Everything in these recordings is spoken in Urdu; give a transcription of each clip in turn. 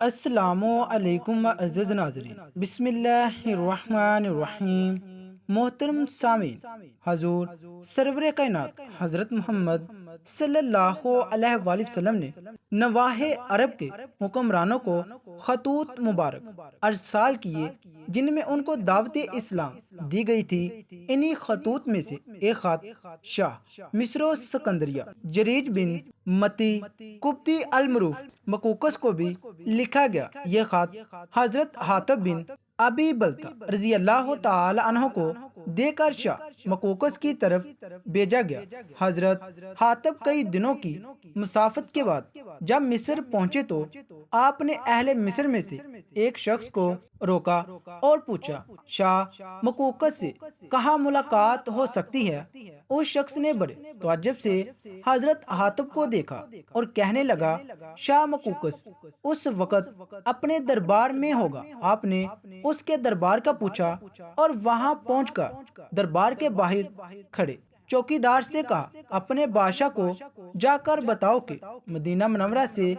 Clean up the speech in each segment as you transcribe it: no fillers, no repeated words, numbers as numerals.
السلام علیکم عزیز ناظرین، بسم اللہ الرحمن الرحیم۔ محترم سامعین، حضور سرور کائنات حضرت محمد صلی اللہ علیہ وآلہ وسلم نے نواح عرب کے حکمرانوں کو خطوط مبارک ارسال کیے جن میں ان کو دعوت اسلام دی گئی تھی۔ انہی خطوط میں سے ایک خط شاہ مصر و سکندریہ جریج بن متی قبطی المعروف مقوقس کو بھی لکھا گیا۔ یہ خط حضرت حاتب بن ابی بلتا رضی اللہ تعالی عنہ کو دے کر شاہ مقوقس کی طرف بھیجا گیا۔ حضرت حاتب کئی دنوں کی مسافت کے بعد جب مصر پہنچے تو آپ نے اہل مصر میں سے ایک شخص کو روکا اور پوچھا، شاہ مقوقس سے کہاں ملاقات ہو سکتی ہے؟ اس شخص نے بڑے تعجب سے حضرت حاتب کو دیکھا اور کہنے لگا، شاہ مقوقس اس وقت اپنے دربار میں ہوگا۔ آپ نے اس کے دربار کا پوچھا اور وہاں پہنچ کر دربار کے باہر کھڑے چوکیدار سے کہا، اپنے بادشاہ کو جا کر بتاؤ کہ مدینہ منورہ سے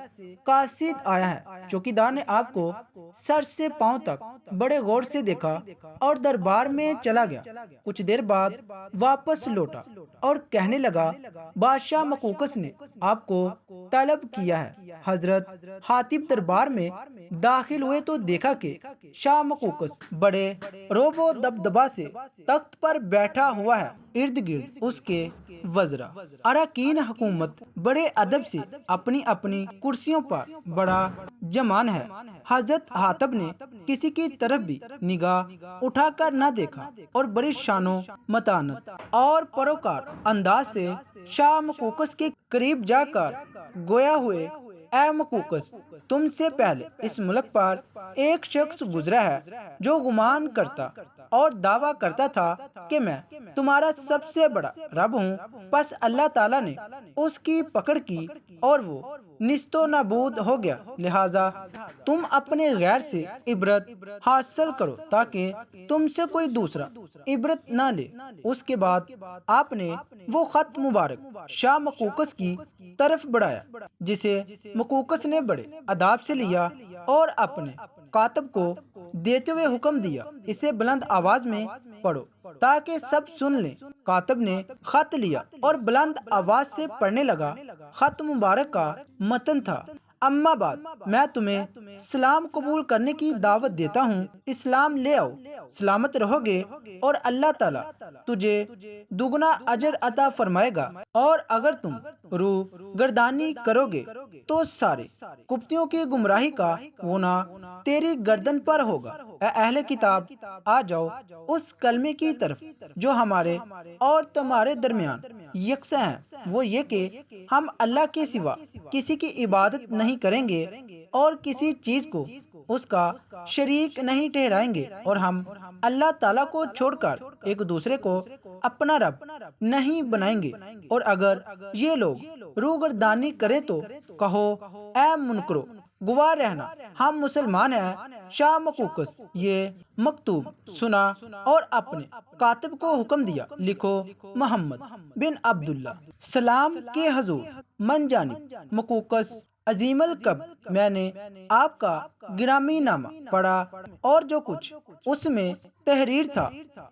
قاصد آیا ہے۔ چوکیدار نے آپ کو سر سے پاؤں تک بڑے غور سے دیکھا اور دربار میں چلا گیا۔ کچھ دیر بعد واپس لوٹا اور کہنے لگا، بادشاہ مقوقس نے آپ کو طلب کیا ہے۔ حضرت حاتب دربار میں داخل ہوئے تو دیکھا کہ شاہ مقوقس بڑے رعب و دبدبہ سے تخت پر بیٹھا ہوا ہے۔ ارد گرد اس کے وزراء اراکین حکومت بڑے ادب سے اپنی اپنی کرسیوں پر بڑا جمان ہے۔ حضرت حاتب نے کسی کی طرف بھی نگاہ اٹھا کر نہ دیکھا اور بڑی شان و متانت اور پروکار انداز سے شاہ مقوقس کے قریب جا کر گویا ہوئے، اے مقوقس، تم سے پہلے اس ملک پر ایک شخص گزرا ہے جو گمان کرتا اور دعویٰ کرتا تھا کہ میں تمہارا سب سے بڑا رب ہوں، پس اللہ تعالیٰ نے اس کی پکڑ کی اور وہ نیست و نابود ہو گیا۔ لہٰذا تم اپنے غیر سے عبرت حاصل کرو تاکہ تم سے کوئی دوسرا عبرت نہ لے۔ اس کے بعد آپ نے وہ خط مبارک شاہ مقوقس کی طرف بڑھایا جسے مقوقس نے بڑے اداب سے لیا اور اپنے کاتب کو دیتے ہوئے حکم دیا، اسے بلند آواز میں پڑھو تاکہ سب سن لیں۔ کاتب نے خط لیا اور بلند آواز سے پڑھنے لگا۔ خط مبارک کا متن تھا، اما بعد، میں تمہیں اسلام قبول کرنے کی دعوت دیتا ہوں۔ اسلام لے آؤ، سلامت رہو گے اور اللہ تعالیٰ تجھے دگنا اجر عطا فرمائے گا، اور اگر تم روح گردانی کرو گے تو سارے قبطیوں کی گمراہی کا گناہ تیری گردن پر ہوگا۔ اے اہل کتاب، آ جاؤ اس کلمے کی طرف جو ہمارے اور تمہارے درمیان یکساں ہے، وہ یہ کہ ہم اللہ کے سوا کسی کی عبادت نہیں کریں گے اور کسی چیز کو اس کا شریک نہیں ٹھہرائیں گے، اور ہم اللہ تعالیٰ کو چھوڑ کر ایک دوسرے کو اپنا رب نہیں بنائیں گے۔ اور اگر یہ لوگ روگردانی کریں تو کہو، اے منکرو، گواہ رہنا، ہم مسلمان ہیں۔ شاہ مقوقس یہ مکتوب سنا اور اپنے کاتب کو حکم دیا، لکھو، محمد بن عبداللہ سلام کے حضور من جانب مقوقس عظیم القبر، میں نے آپ کا گرامی نامہ پڑھا اور جو کچھ اس میں تحریر تھا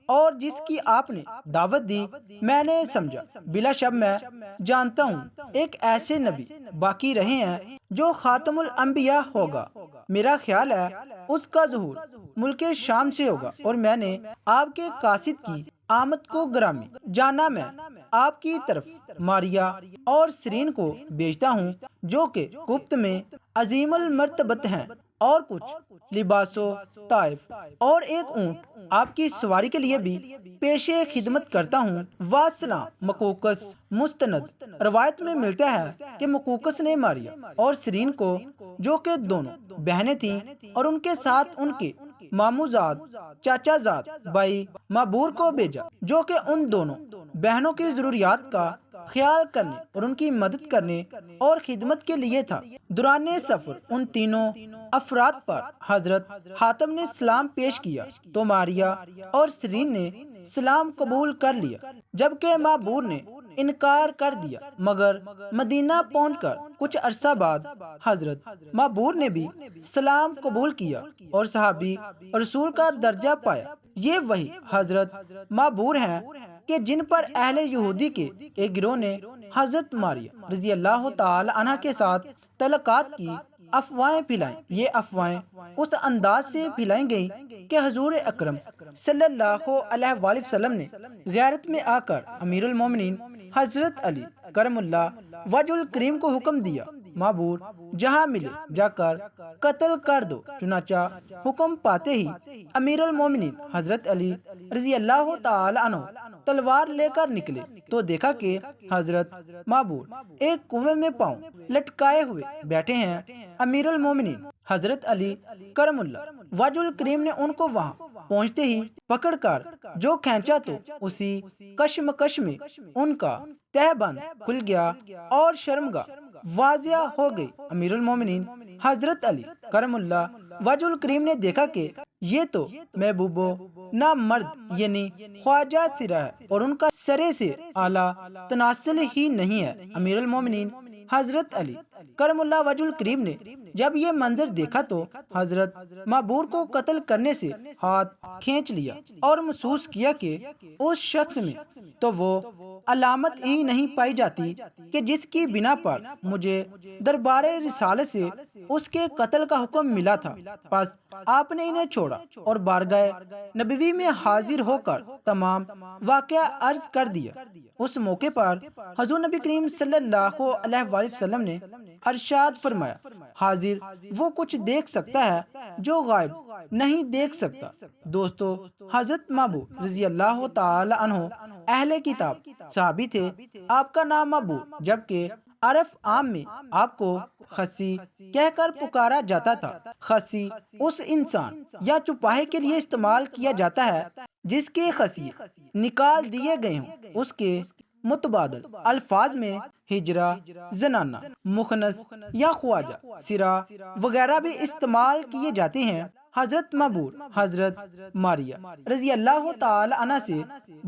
اور جس کی آپ نے دعوت دی، میں نے سمجھا۔ بلا شک میں جانتا ہوں ایک ایسے نبی باقی رہے ہیں جو خاتم الانبیاء ہوگا۔ میرا خیال ہے اس کا ظہور ملک شام سے ہوگا، اور میں نے آپ کے قاصد کی آمد کو گرامی جانا۔ میں آپ کی طرف ماریا اور سرین کو بھیجتا ہوں جو کہ قبط میں عظیم المرتبت ہیں، اور کچھ لباس و طائف اور ایک اونٹ آپ کی سواری کے لیے بھی پیش خدمت کرتا ہوں۔ واسلام مقوقس مستند روایت میں ملتا ہے کہ مقوقس نے ماریا اور سرین کو، جو کہ دونوں بہنیں تھیں، اور ان کے ساتھ ان کے ماموزاد چاچا زاد بھائی مابور کو بھیجا، جو کہ ان دونوں بہنوں کی ضروریات کا خیال کرنے اور ان کی مدد کرنے اور خدمت کے لیے تھا۔ دوران سفر ان تینوں افراد پر حضرت حاتم نے سلام پیش کیا تو ماریہ اور سرین نے سلام قبول کر لیا، جبکہ مابور نے انکار کر دیا، مگر مدینہ پہنچ کر کچھ عرصہ بعد حضرت مابور نے بھی سلام قبول کیا اور صحابی رسول کا درجہ پایا۔ یہ وہی حضرت مابور ہیں کہ جن پر اہل یہودی کے ایک گروہ نے حضرت ماریہ رضی اللہ تعالی عنہ کے ساتھ تعلقات کی افواہیں پھیلائیں۔ یہ افواہیں اس انداز سے پھیلائی گئیں کہ حضور اکرم صلی اللہ علیہ وآلہ وسلم نے غیرت میں آ کر امیر المومنین حضرت علی کرم اللہ وجہ الکریم کو حکم دیا، مابور جہاں ملے جا کر قتل کر دو۔ چنانچہ حکم پاتے ہی امیر المومنین حضرت علی رضی اللہ تعالی عنہ تلوار لے کر نکلے تو دیکھا کہ حضرت مابور ایک کنویں میں پاؤں لٹکائے ہوئے بیٹھے ہیں۔ امیر المومنین حضرت علی کرم اللہ وجہ الکریم نے ان کو وہاں پہنچتے ہی پکڑ کر جو کھینچا تو اسی کشمکش میں ان کا تہ بند کھل گیا اور شرمگاہ واضح ہو گئی۔ امیر المومنین حضرت علی کرم اللہ وجہ الکریم نے دیکھا کہ یہ تو محبوب و نامرد یعنی خواجہ سرا ہے اور ان کا سرے سے اعلیٰ تناسل ہی نہیں ہے۔ امیر المومنین حضرت علی کرم اللہ وجہ الکریم نے جب یہ منظر دیکھا تو حضرت مابور کو قتل کرنے سے ہاتھ کھینچ لیا اور محسوس کیا کہ اس شخص میں تو وہ علامت ہی نہیں پائی جاتی کہ جس کی بنا پر مجھے دربار رسالت سے اس کے قتل کا حکم ملا تھا۔ پس آپ نے انہیں چھوڑا اور بارگاہ نبوی میں حاضر ہو کر تمام واقعہ عرض کر دیا۔ اس موقع پر حضور نبی کریم صلی اللہ علیہ وآلہ وسلم نے ارشاد فرمایا، حاضر وہ کچھ دیکھ سکتا ہے جو غائب نہیں دیکھ سکتا۔ دوستو، حضرت مابور رضی اللہ تعالی عنہ اہل کتاب صحابی تھے۔ آپ کا نام مابور جبکہ عرف عام میں آپ کو خسی کہہ کر پکارا جاتا تھا۔ خسی اس انسان یا چوپاہے کے لیے استعمال کیا جاتا ہے جس کے خسی نکال دیے گئے ہوں۔ اس کے متبادل الفاظ میں ہجرہ، زنانہ، مخنث یا خواجہ سرا وغیرہ بھی استعمال کیے جاتے ہیں۔ حضرت مابور حضرت ماریہ رضی اللہ تعالی عنہ سے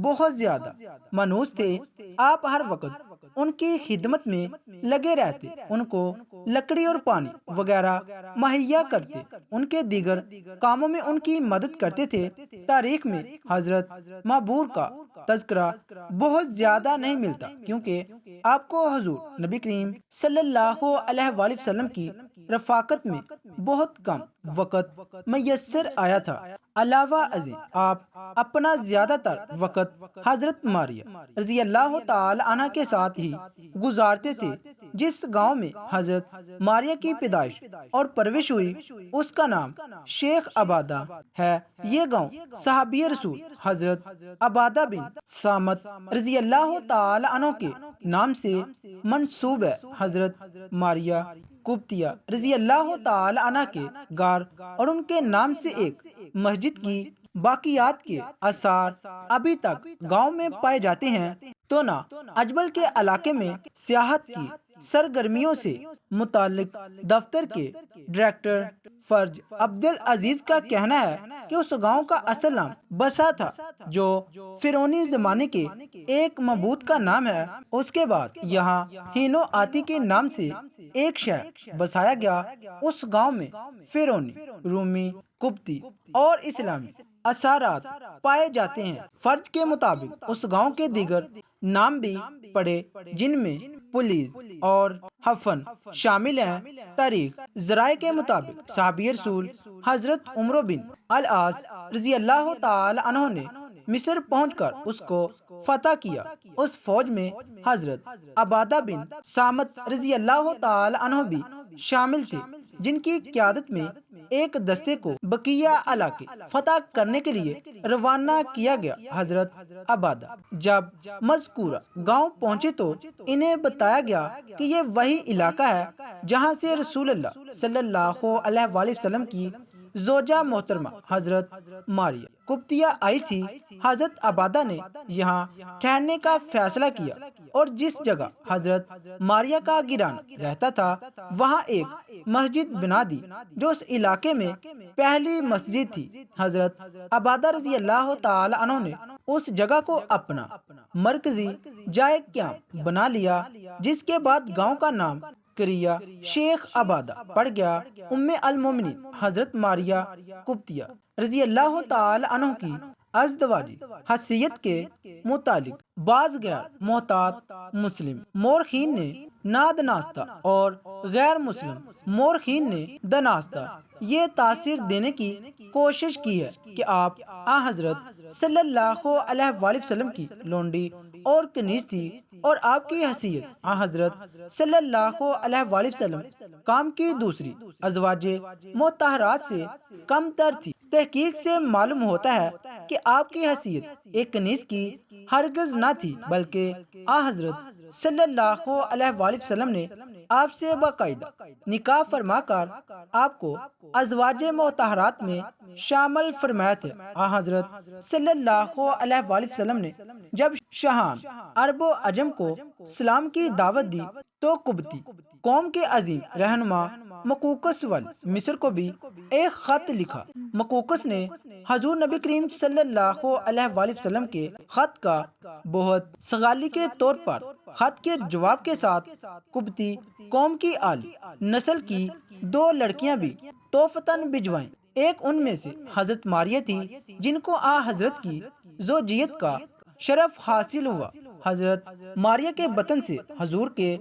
بہت زیادہ مانوس تھے۔ آپ ہر وقت ان کی خدمت میں لگے رہتے، ان کو لکڑی اور پانی وغیرہ مہیا کرتے، ان کے دیگر کاموں میں ان کی مدد کرتے تھے۔ تاریخ میں حضرت مابور کا تذکرہ بہت زیادہ نہیں ملتا کیونکہ آپ کو حضور نبی کریم صلی اللہ علیہ وآلہ وسلم کی رفاقت میں بہت کم وقت میسر آیا تھا۔ علاوہ ازیں آپ اپنا زیادہ تر وقت حضرت ماریہ رضی اللہ تعالی عنہ کے ساتھ ہی گزارتے تھے۔ جس گاؤں میں حضرت ماریہ کی پیدائش اور پرورش ہوئی اس کا نام شیخ عبادہ ہے۔ یہ گاؤں صحابی رسول حضرت عبادہ بن صامت رضی اللہ تعالی عنہ کے نام سے منسوب ہے۔ حضرت ماریہ قبطیہ رضی اللہ تعالی عنہ کے غار اور ان کے نام سے ایک مسجد کی باقیات کے آثار ابھی تک گاؤں میں پائے جاتے ہیں۔ تونا اجبل کے علاقے میں سیاحت کی سرگرمیوں سے متعلق دفتر کے ڈائریکٹر فرج عبدالعزیز کا کہنا ہے کہ اس گاؤں کا اصل نام بسا تھا جو فرعونی زمانے کے ایک معبود کا نام ہے۔ اس کے بعد یہاں ہینو آتی کے نام سے ایک شہر بسایا گیا۔ اس گاؤں میں فرعونی، رومی، قبطی اور اسلامی اثرات پائے جاتے ہیں۔ فرج کے مطابق اس گاؤں کے دیگر نام بھی پڑے جن میں پولیز اور حفن شامل ہیں۔ تاریخ ذرائع کے مطابق صحابی رسول حضرت عمرو بن العاص رضی اللہ تعالی عنہ نے مصر پہنچ کر اس کو فتح کیا۔ اس فوج میں حضرت عبادہ بن صامت رضی اللہ تعالی عنہ بھی شامل تھے جن کی قیادت میں ایک دستے کو بقیہ علاقے فتح کرنے کے لیے روانہ کیا گیا۔ حضرت عبادہ جب مذکورہ گاؤں پہنچے تو انہیں بتایا گیا کہ یہ وہی علاقہ ہے جہاں سے رسول اللہ صلی اللہ علیہ وآلہ وسلم کی زوجہ محترمہ حضرت ماریہ قبطیہ آئی تھی۔ حضرت عبادہ نے یہاں ٹھہرنے کا فیصلہ کیا اور جس جگہ حضرت ماریہ کا گران رہتا تھا وہاں ایک مسجد بنا دی جو اس علاقے میں پہلی مسجد تھی۔ حضرت عبادہ رضی اللہ تعالی عنہ نے اس جگہ کو اپنا مرکزی جائے قیام بنا لیا، جس کے بعد گاؤں کا نام کریہ شیخ عبادہ پڑ گیا۔ ام المومنین حضرت ماریہ قبطیہ رضی اللہ تعالی عنہ کی ازدواجی حیثیت کے متعلق بعض غیر محتاط مسلم مورخین نے نادانستہ اور غیر مسلم مورخین نے دانستہ یہ تاثیر دینے کی کوشش کی ہے کہ آپ حضرت صلی اللہ علیہ وآلہ وسلم کی لونڈی اور کنیز تھی اور آپ کی حیثیت حضرت صلی اللہ علیہ وآلہ وسلم کام کی دوسری ازواج مطہرات سے کم تر تھی۔ تحقیق سے معلوم ہوتا ہے کہ آپ کی حیثیت ایک کنیز کی ہرگز نہ تھی، بلکہ حضرت صلی اللہ علیہ وآلہ وسلم نے آپ سے باقاعدہ نکاح فرما کر آپ کو ازواج مطہرات میں شامل فرمایا تھا۔ حضرت صلی اللہ علیہ وآلہ وسلم نے جب شاہان عرب و عجم کو اسلام کی دعوت دی تو قبطی قوم کے عظیم رہنما مقوقس مصر کو بھی ایک خط لکھا۔ مقوقس نے حضور نبی کریم صلی اللہ علیہ وآلہ وسلم کے خط کا بہت سغالی کے طور پر خط کے جواب کے ساتھ قبطی قوم کی اعلی نسل کی 2 لڑکیاں بھی تحفتاً بھجوائیں۔ ایک ان میں سے حضرت ماریہ تھی جن کو حضرت کی زوجیت کا شرف حاصل ہوا۔ حضرت ماریہ کے بطن سے حضور کے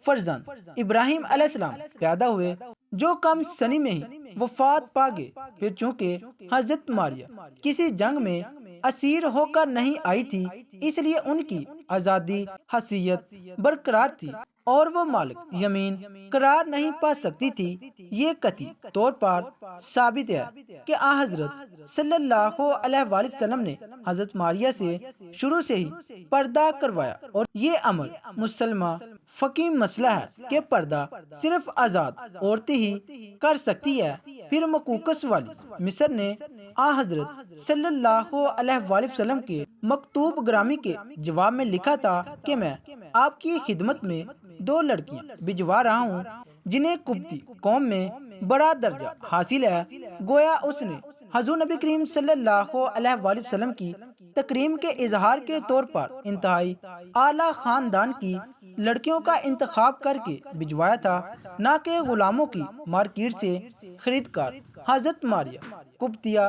فرزند ابراہیم علیہ السلام پیدا ہوئے جو کم سنی میں ہی وفات پا گئے۔ پھر چونکہ حضرت ماریہ کسی جنگ میں اسیر ہو کر نہیں آئی تھی، اس لیے ان کی آزادی حیثیت برقرار تھی اور وہ مالک یمین قرار نہیں پا سکتی تھی۔ یہ قطعی طور پر ثابت ہے کہ حضرت صلی اللہ علیہ وآلہ وسلم نے حضرت ماریہ سے شروع سے ہی پردہ کروایا، اور یہ عمل مسلمہ فقہی مسئلہ ہے کہ پردہ صرف آزاد عورتیں ہی کر سکتی ہے۔ پھر مقوقس والی مصر نے حضرت صلی اللہ علیہ وآلہ وسلم کے مکتوب گرامی کے جواب میں لکھا تھا کہ میں آپ کی خدمت میں 2 لڑکیاں بھجوا رہا ہوں جنہیں قبطی قوم میں بڑا درجہ حاصل ہے۔ گویا اس نے حضور نبی کریم صلی اللہ علیہ وآلہ وسلم کی تکریم کے اظہار کے طور پر انتہائی اعلیٰ خاندان کی لڑکیوں کا انتخاب کر کے بھجوایا تھا، نہ کہ غلاموں کی مارکیٹ سے خرید کر۔ حضرت ماریہ قبطیہ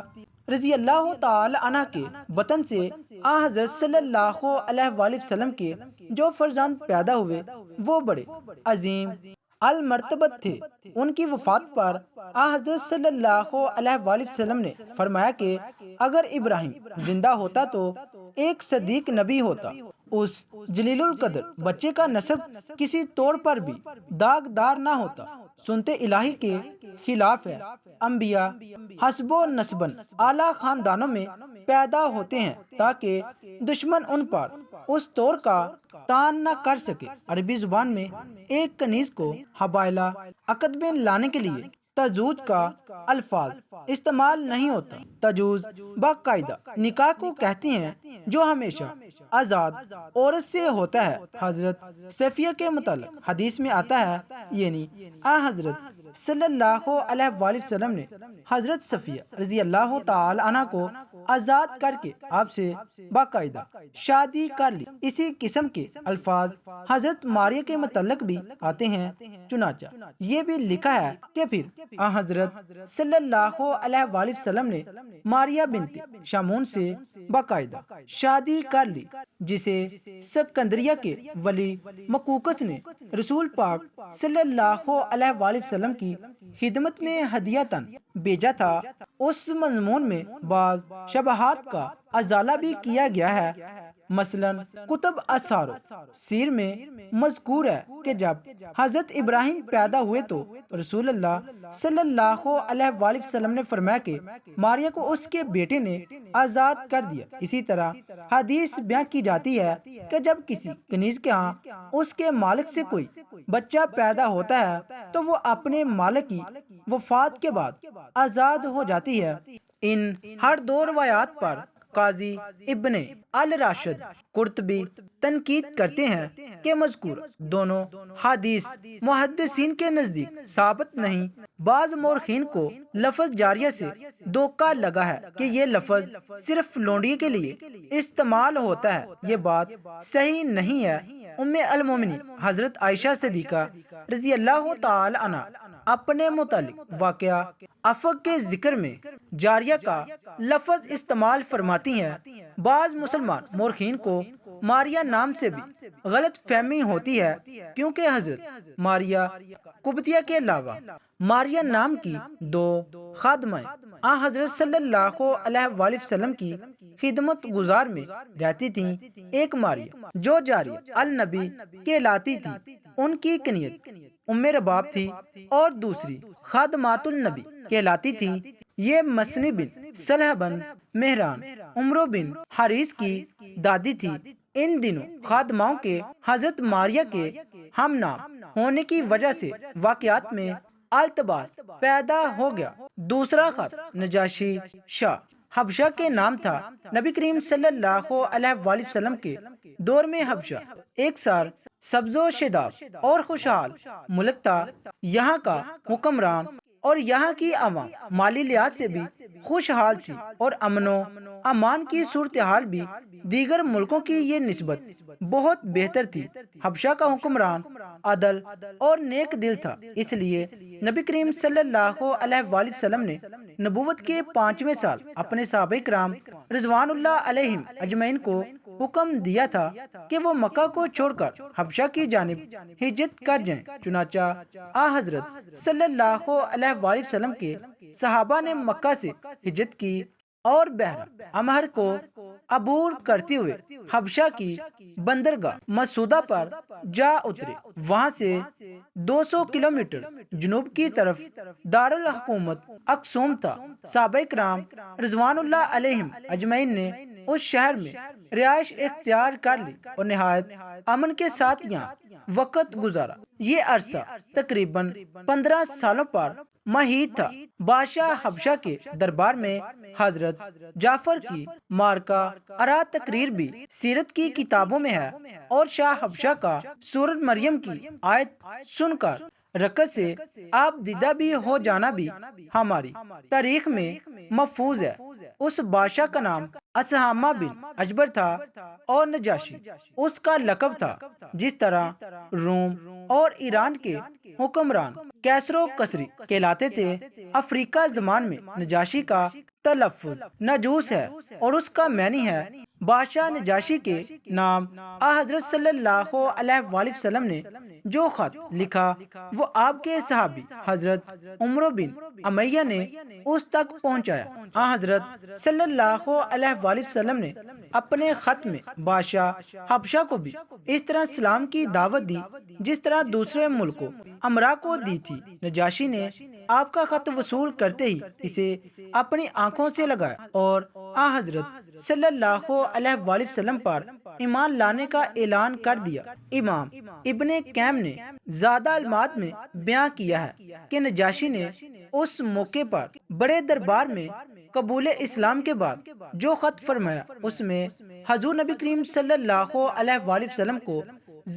رضی اللہ تعالی عنہ کے وطن سے حضرت صلی اللہ علیہ وآلہ وسلم کے جو فرزند پیدا ہوئے وہ بڑے عظیم المرتبت تھے۔ ان کی وفات پر حضرت صلی اللہ علیہ وآلہ وسلم نے فرمایا کہ اگر ابراہیم زندہ ہوتا تو ایک صدیق نبی ہوتا۔ اس جلیل القدر بچے کا نسب کسی طور پر بھی داغدار نہ ہوتا۔ سنت الہی کے خلاف ہے۔ انبیاء حسب و نسباً اعلیٰ خاندانوں میں پیدا ہوتے ہیں تاکہ دشمن ان پر اس طور کا تان نہ کر سکے۔ عربی زبان میں ایک کنیز کو حبائلہ عقد میں لانے کے لیے تجوز کا الفاظ استعمال نہیں ہوتا۔ تجوز باقاعدہ نکاح کو کہتے ہیں جو ہمیشہ آزاد عورت سے ہوتا ہے۔ حضرت صفیہ کے متعلق حدیث میں آتا ہے، یعنی حضرت صلی اللہ علیہ وآلہ وسلم نے حضرت صفیہ رضی اللہ تعالی عنہ کو آزاد کر کے آپ سے باقاعدہ شادی کر لی۔ اسی قسم کے الفاظ حضرت ماریہ کے متعلق بھی آتے ہیں۔ چنانچہ یہ بھی لکھا ہے کہ پھر حضرت صلی اللہ علیہ وآلہ وسلم نے ماریہ بنت شامون سے باقاعدہ شادی کر لی، جسے سکندریہ کے ولی مقوقس نے رسول پاک صلی اللہ علیہ وآلہ وسلم کی خدمت میں ہدیہ تن بھیجا تھا۔ اس مضمون میں بعض شبہات کا ازالہ بھی کیا گیا ہے۔ مثلاً کتب اسارو سیر میں مذکور ہے کہ جب حضرت ابراہیم پیدا ہوئے تو رسول اللہ صلی اللہ علیہ وآلہ وسلم نے فرمایا کہ ماریا کو اس کے بیٹے نے آزاد کر دیا۔ اسی طرح حدیث بیان کی جاتی ہے کہ جب کسی کنیز کے ہاں اس کے مالک سے کوئی بچہ پیدا ہوتا ہے تو وہ اپنے مالک کی وفات کے بعد آزاد ہو جاتی ہے۔ ان ہر دو روایات پر قاضی ابن الراشد قرطبی تنقید کرتے ہیں کہ مذکور دونوں حدیث محدثین کے نزدیک ثابت نہیں۔ بعض مورخین کو لفظ جاریہ سے دھوکہ لگا ہے کہ یہ لفظ صرف لونڈی کے لیے استعمال ہوتا ہے۔ یہ بات صحیح نہیں ہے۔ ام المومنین حضرت عائشہ صدیقہ رضی اللہ تعالی عنہ اپنے متعلق واقعہ افق کے ذکر میں جاریہ کا لفظ استعمال فرماتی ہیں۔ بعض مسلمان مورخین کو ماریا نام سے بھی غلط فہمی ہوتی ہے کیونکہ حضرت ماریا قبطیہ کے علاوہ ماریا نام کی دو خادمائیں حضرت صلی اللہ علیہ وآلہ وسلم کی خدمت گزار میں رہتی تھیں۔ ایک ماریا جو جاریہ النبی کہلاتی تھی ان کی کنیت ام رباب تھی اور دوسری خادمات النبی کہلاتی تھی۔ یہ مسنی بن صلح بن مہران عمرو بن حریث کی دادی تھی۔ ان دنوں خادماؤں کے حضرت ماریا کے ہم نام ہونے کی وجہ سے واقعات میں التباس پیدا ہو گیا۔ دوسرا خط نجاشی شاہ حبشہ کے نام تھا۔ نبی کریم صلی اللہ علیہ وآلہ وسلم کے دور میں حبشہ ایک سال سبز و شاداب اور خوشحال ملک تھا۔ یہاں کا حکمران اور یہاں کی عوام مالی لحاظ سے بھی خوشحال تھی اور امن و امان کی صورتحال بھی دیگر ملکوں کی یہ نسبت بہت بہتر تھی۔ حبشہ کا حکمران عادل اور نیک دل تھا، اس لیے نبی کریم صلی اللہ علیہ وآلہ وسلم نے نبوت کے 5ویں سال اپنے صحابہ کرام رضوان اللہ علیہم اجمعین کو حکم دیا تھا کہ وہ مکہ کو چھوڑ کر حبشہ کی جانب ہجرت کر جائیں۔ چنانچہ حضرت صلی اللہ علیہ وآلہ وسلم کے صحابہ نے مکہ سے ہجرت کی اور بحر امہر کو عبور کرتے ہوئے حبشہ کی بندرگاہ مسعودہ پر جا اترے۔ وہاں سے 200 کلومیٹر جنوب کی طرف دارالحکومت اکسوم تھا۔ صحابہ کرام رضوان اللہ علیہم اجمعین نے اس شہر میں رہائش اختیار کر لی اور نہایت امن کے ساتھ یہاں وقت گزارا۔ یہ عرصہ تقریباً 15 سالوں پر محیط تھا۔ بادشاہ حبشہ کے دربار میں حضرت جعفر کی مارکہ آرا تقریر بھی سیرت کی کتابوں میں ہے اور شاہ حبشہ کا سورۃ مریم کی آیت سن کر رکعت سے آپ دیدہ بھی ہو جانا بھی ہماری تاریخ میں محفوظ ہے۔ اس بادشاہ کا نام اسہامہ بن اجبر تھا اور نجاشی اس کا لقب تھا۔ جس طرح روم اور ایران کے حکمران کیسر و کسری کہلاتے تھے، افریقہ زمان میں نجاشی کا تلفظ نجوس ہے اور اس کا معنی ہے بادشاہ۔ نجاشی کے نام حضرت صلی اللہ علیہ وآلہ وسلم نے جو خط لکھا وہ آپ کے صحابی حضرت عمرو بن امیہ نے اس تک پہنچایا۔ حضرت صلی اللہ علیہ وآلہ وسلم نے اپنے خط میں بادشاہ حبشہ کو بھی اس طرح سلام کی دعوت دی جس طرح دوسرے ملکوں امراء کو دی تھی۔ نجاشی نے آپ کا خط وصول کرتے ہی اسے اپنی آنکھوں سے لگایا اور حضرت صلی اللہ علیہ وآلہ وسلم پر ایمان لانے کا اعلان کر دیا۔ امام ابن قیم نے زیادہ علمات میں بیان کیا ہے کہ نجاشی نے اس موقع پر بڑے دربار میں قبول اسلام کے بعد جو خط فرمایا اس میں حضور نبی کریم صلی اللہ علیہ وآلہ وسلم کو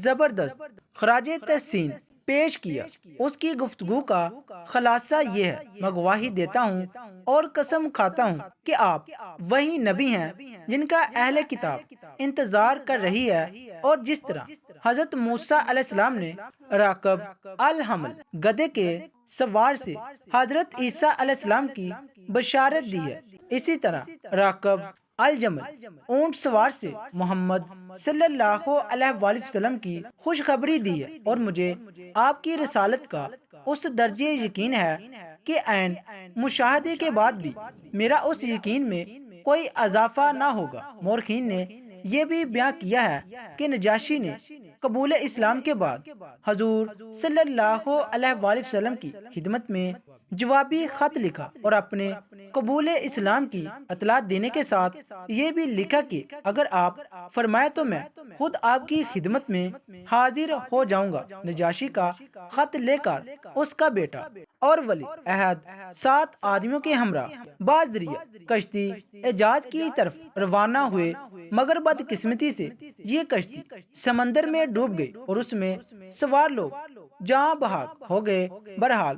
زبردست خراج تحسین پیش کیا۔ اس کی گفتگو کا خلاصہ یہ ہے: میں گواہی دیتا ہوں اور قسم کھاتا ہوں کہ آپ وہی نبی ہیں جن کا اہل کتاب انتظار کر رہی ہے، اور جس طرح حضرت موسیٰ علیہ السلام نے راکب الحمل گدھے کے سوار سے حضرت عیسیٰ علیہ السلام کی بشارت دی ہے، اسی طرح راکب الجمل اونٹ سوار سے محمد صلی اللہ علیہ وآلہ وسلم کی خوشخبری دی ہے، اور مجھے آپ کی رسالت کا اس درجے یقین ہے کہ عین مشاہدے کے بعد بھی میرا اس یقین میں کوئی اضافہ نہ ہوگا۔ مورخین نے یہ بھی بیان کیا ہے کہ نجاشی نے قبول اسلام کے بعد حضور صلی اللہ علیہ وآلہ وسلم کی خدمت میں جوابی خط لکھا اور اپنے قبول اسلام کی اطلاع دینے کے ساتھ یہ بھی لکھا کہ اگر آپ فرمائے تو میں خود آپ کی خدمت میں حاضر ہو جاؤں گا۔ نجاشی کا خط لے کر اس کا بیٹا اور ولی عہد 7 آدمیوں کے ہمراہ بازدریہ کشتی حجاز کی طرف روانہ ہوئے، مگر بدقسمتی سے یہ کشتی سمندر میں ڈوب گئی اور اس میں سوار لوگ جاں بحق ہو گئے۔ بہرحال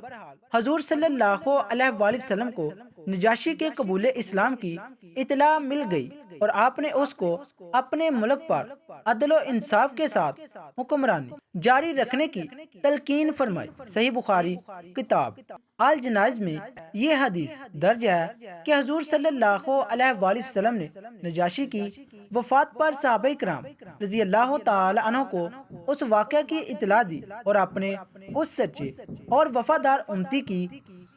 حضور صلی اللہ علیہ وآلہ وسلم کو نجاشی کے قبول اسلام کی اطلاع مل گئی اور آپ نے اس کو اپنے ملک پر عدل و انصاف کے ساتھ حکمرانی جاری رکھنے کی تلقین فرمائی۔ صحیح بخاری کتاب الجنائز میں یہ حدیث درج ہے کہ حضور صلی اللہ علیہ وآلہ وسلم نے نجاشی کی وفات پر صحابہ کرام رضی اللہ تعالی عنہ کو اس واقعہ کی اطلاع دی اور اپنے اس سچے اور وفادار امتی کی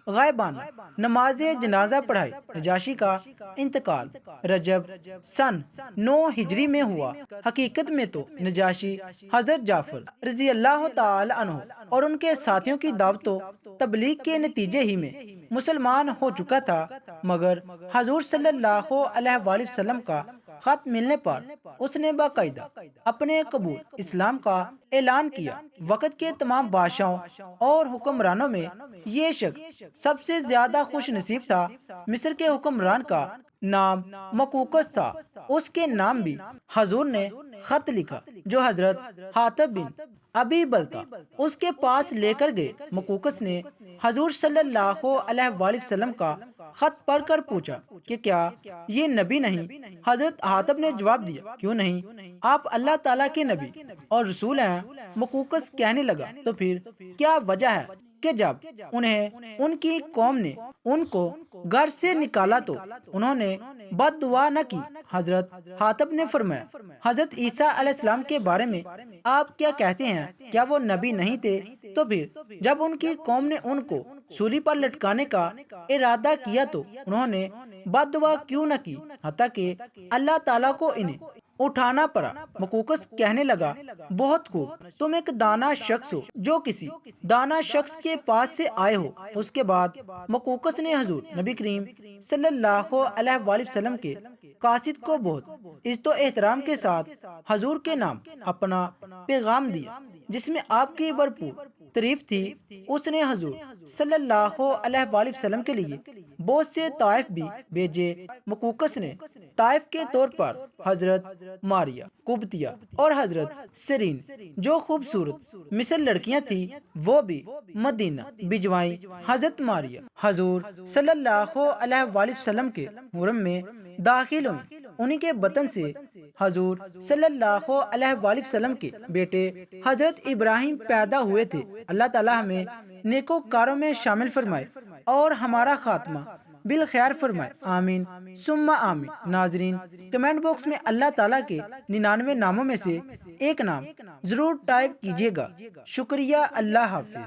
غائبانہ نماز جنازہ پڑھائی۔ نجاشی کا انتقال رجب سن 9 ہجری میں ہوا۔ حقیقت میں تو نجاشی حضرت جعفر رضی اللہ تعالی عنہ اور ان کے ساتھیوں کی دعوت و تبلیغ کے نتیجے ہی میں مسلمان ہو چکا تھا، مگر حضور صلی اللہ علیہ وآلہ وسلم کا خط ملنے پر اس نے باقاعدہ اپنے قبول اسلام کا اعلان کیا۔ وقت کے تمام بادشاہوں اور حکمرانوں میں یہ شخص سب سے زیادہ خوش نصیب تھا۔ مصر کے حکمران کا نام مقوقس تھا، اس کے نام بھی حضور نے خط لکھا جو حضرت حاتب بن ابی بلتا اس کے پاس لے کر گئے۔ مقوقس نے حضور صلی اللہ علیہ وآلہ وسلم کا خط پڑھ کر پوچھا کہ کیا یہ نبی نہیں؟ حضرت حاتب نے جواب دیا، کیوں نہیں، آپ اللہ تعالیٰ کے نبی اور رسول ہیں۔ مقوقس کہنے لگا، تو پھر کیا وجہ ہے کہ جب انہیں ان کی قوم نے ان کو گھر سے نکالا تو انہوں نے بد دعا نہ کی؟ حضرت حاتب نے فرمایا، حضرت عیسیٰ علیہ السلام کے بارے میں آپ کیا کہتے ہیں؟ کیا وہ نبی نہیں تھے؟ تو پھر جب ان کی قوم نے ان کو سولی پر لٹکانے کا ارادہ کیا تو انہوں نے بد دعا کیوں نہ کی حتیٰ کہ اللہ تعالیٰ کو انہیں اٹھانا پڑا؟ مقوقس کہنے لگا، بہت خوب، تم ایک دانا شخص ہو جو کسی دانا شخص کے پاس سے آئے ہو۔ اس کے بعد مقوقس نے حضور نبی کریم صلی اللہ علیہ وآلہ وسلم کے قاصد کو بہت عزت و احترام کے ساتھ حضور کے نام اپنا پیغام دیا جس میں آپ کی بھرپور تعریف تھی۔ اس نے حضور صلی اللہ علیہ وآلہ وسلم کے لیے بہت سے طائف بھی بھیجے۔ مقوقس نے طائف کے طور پر حضرت ماریہ قبطیہ اور حضرت سرین جو خوبصورت مصر لڑکیاں تھیں وہ بھی مدینہ بھجوائیں۔ حضرت ماریہ حضور صلی اللہ علیہ وآلہ وسلم کے حرم میں داخل ہوئیں۔ انہی کے بطن سے حضور صلی اللہ علیہ وآلہ وسلم کے بیٹے حضرت ابراہیم پیدا ہوئے تھے۔ اللہ تعالیٰ ہمیں نیکوکاروں میں شامل فرمائے اور ہمارا خاتمہ بالخیر فرمائے، آمین ثم آمین۔ ناظرین، کمنٹ باکس میں اللہ تعالیٰ کے 99 ناموں میں سے ایک نام ضرور ٹائپ کیجیے گا۔ شکریہ، اللہ حافظ۔